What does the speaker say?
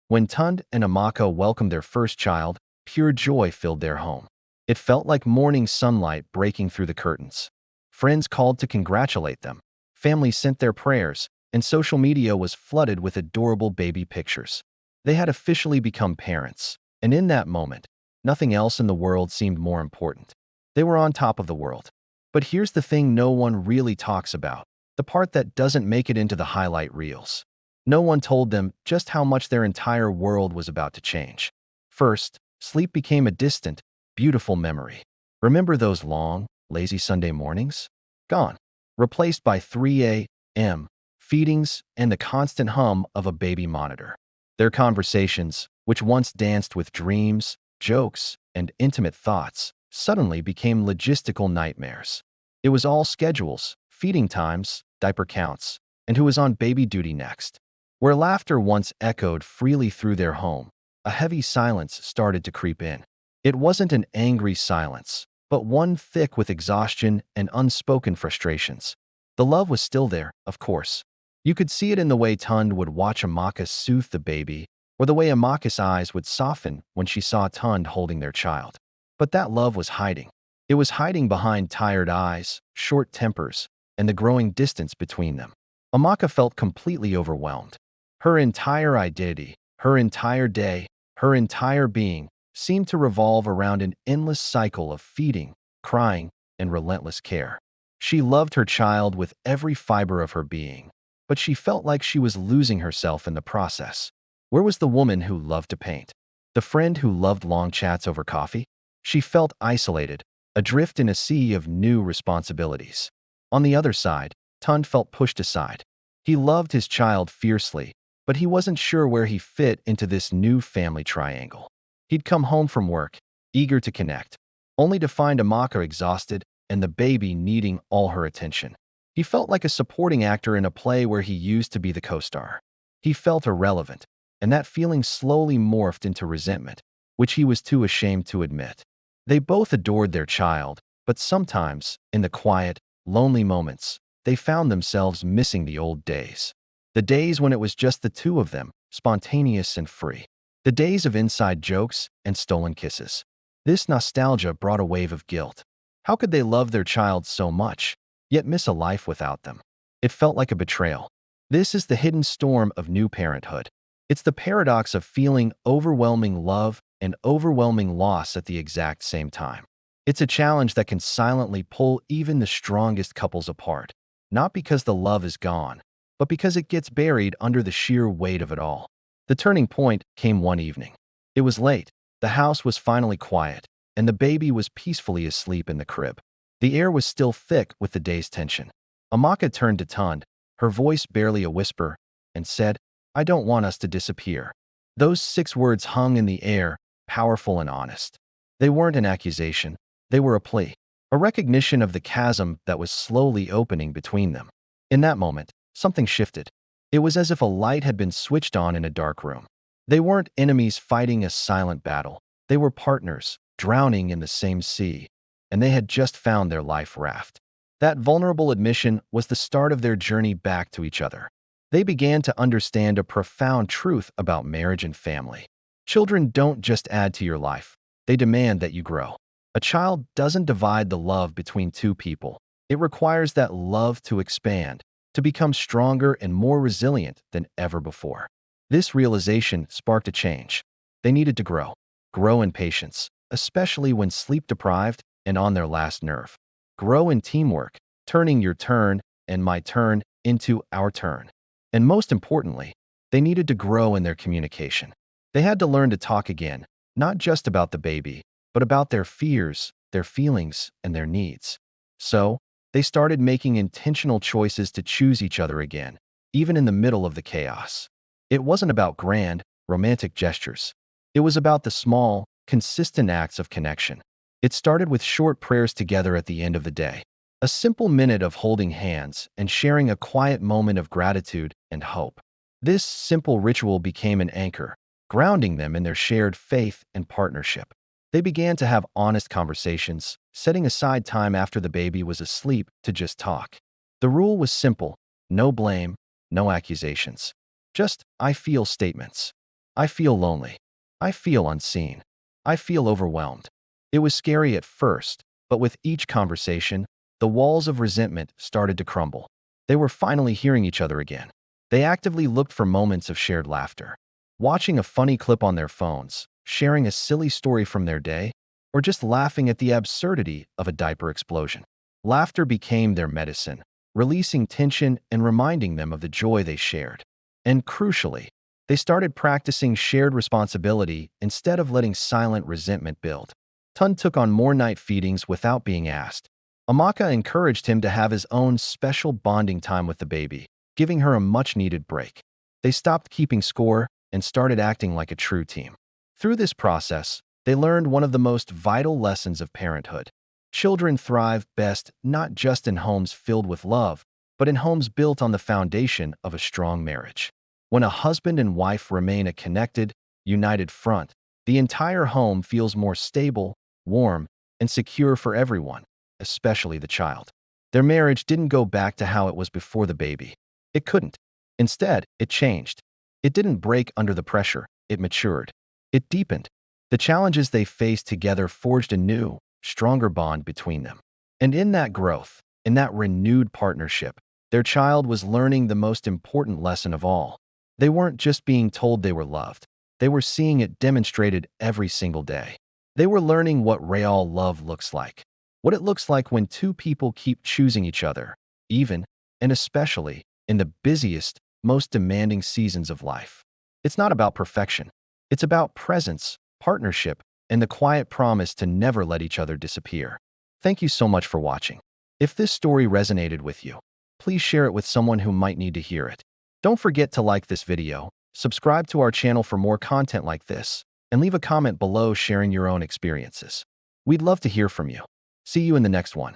When Tund and Amaka welcomed their first child, pure joy filled their home. It felt like morning sunlight breaking through the curtains. Friends called to congratulate them. Families sent their prayers, and social media was flooded with adorable baby pictures. They had officially become parents, and in that moment, nothing else in the world seemed more important. They were on top of the world. But here's the thing no one really talks about, the part that doesn't make it into the highlight reels. No one told them just how much their entire world was about to change. First, sleep became a distant, beautiful memory. Remember those long, lazy Sunday mornings? Gone. Replaced by 3 a.m. feedings and the constant hum of a baby monitor. Their conversations, which once danced with dreams, jokes, and intimate thoughts, suddenly became logistical nightmares. It was all schedules, feeding times, diaper counts, and who was on baby duty next. Where laughter once echoed freely through their home, a heavy silence started to creep in. It wasn't an angry silence, but one thick with exhaustion and unspoken frustrations. The love was still there, of course. You could see it in the way Tund would watch Amaka soothe the baby, or the way Amaka's eyes would soften when she saw Tund holding their child. But that love was hiding. It was hiding behind tired eyes, short tempers, and the growing distance between them. Amaka felt completely overwhelmed. Her entire identity, her entire day, her entire being seemed to revolve around an endless cycle of feeding, crying, and relentless care. She loved her child with every fiber of her being, but she felt like she was losing herself in the process. Where was the woman who loved to paint? The friend who loved long chats over coffee? She felt isolated, adrift in a sea of new responsibilities. On the other side, Tund felt pushed aside. He loved his child fiercely, but he wasn't sure where he fit into this new family triangle. He'd come home from work, eager to connect, only to find Amaka exhausted and the baby needing all her attention. He felt like a supporting actor in a play where he used to be the co-star. He felt irrelevant, and that feeling slowly morphed into resentment, which he was too ashamed to admit. They both adored their child, but sometimes, in the quiet, lonely moments, they found themselves missing the old days. The days when it was just the two of them, spontaneous and free. The days of inside jokes and stolen kisses. This nostalgia brought a wave of guilt. How could they love their child so much, yet miss a life without them? It felt like a betrayal. This is the hidden storm of new parenthood. It's the paradox of feeling overwhelming love and overwhelming loss at the exact same time. It's a challenge that can silently pull even the strongest couples apart, not because the love is gone, but because it gets buried under the sheer weight of it all. The turning point came one evening. It was late, the house was finally quiet, and the baby was peacefully asleep in the crib. The air was still thick with the day's tension. Amaka turned to Tund, her voice barely a whisper, and said, "I don't want us to disappear." Those 6 words hung in the air, powerful and honest. They weren't an accusation, they were a plea, a recognition of the chasm that was slowly opening between them. In that moment, something shifted. It was as if a light had been switched on in a dark room. They weren't enemies fighting a silent battle. They were partners, drowning in the same sea, and they had just found their life raft. That vulnerable admission was the start of their journey back to each other. They began to understand a profound truth about marriage and family. Children don't just add to your life, they demand that you grow. A child doesn't divide the love between two people. It requires that love to expand, to become stronger and more resilient than ever before. This realization sparked a change. They needed to grow in patience, especially when sleep-deprived and on their last nerve. Grow in teamwork, turning your turn and my turn into our turn. And most importantly, they needed to grow in their communication. They had to learn to talk again, not just about the baby, but about their fears, their feelings, and their needs. So, they started making intentional choices to choose each other again, even in the middle of the chaos. It wasn't about grand, romantic gestures. It was about the small, consistent acts of connection. It started with short prayers together at the end of the day. A simple minute of holding hands and sharing a quiet moment of gratitude and hope. This simple ritual became an anchor, grounding them in their shared faith and partnership. They began to have honest conversations, setting aside time after the baby was asleep to just talk. The rule was simple: no blame, no accusations. Just "I feel" statements. I feel lonely. I feel unseen. I feel overwhelmed. It was scary at first, but with each conversation, the walls of resentment started to crumble. They were finally hearing each other again. They actively looked for moments of shared laughter. Watching a funny clip on their phones, sharing a silly story from their day, or just laughing at the absurdity of a diaper explosion. Laughter became their medicine, releasing tension and reminding them of the joy they shared. And crucially, they started practicing shared responsibility instead of letting silent resentment build. Tun took on more night feedings without being asked. Amaka encouraged him to have his own special bonding time with the baby, giving her a much-needed break. They stopped keeping score and started acting like a true team. Through this process, they learned one of the most vital lessons of parenthood. Children thrive best not just in homes filled with love, but in homes built on the foundation of a strong marriage. When a husband and wife remain a connected, united front, the entire home feels more stable, warm, and secure for everyone, especially the child. Their marriage didn't go back to how it was before the baby. It couldn't. Instead, it changed. It didn't break under the pressure. It matured. It deepened. The challenges they faced together forged a new, stronger bond between them. And in that growth, in that renewed partnership, their child was learning the most important lesson of all. They weren't just being told they were loved. They were seeing it demonstrated every single day. They were learning what real love looks like. What it looks like when two people keep choosing each other, even, and especially, in the busiest, most demanding seasons of life. It's not about perfection. It's about presence, partnership, and the quiet promise to never let each other disappear. Thank you so much for watching. If this story resonated with you, please share it with someone who might need to hear it. Don't forget to like this video, subscribe to our channel for more content like this, and leave a comment below sharing your own experiences. We'd love to hear from you. See you in the next one.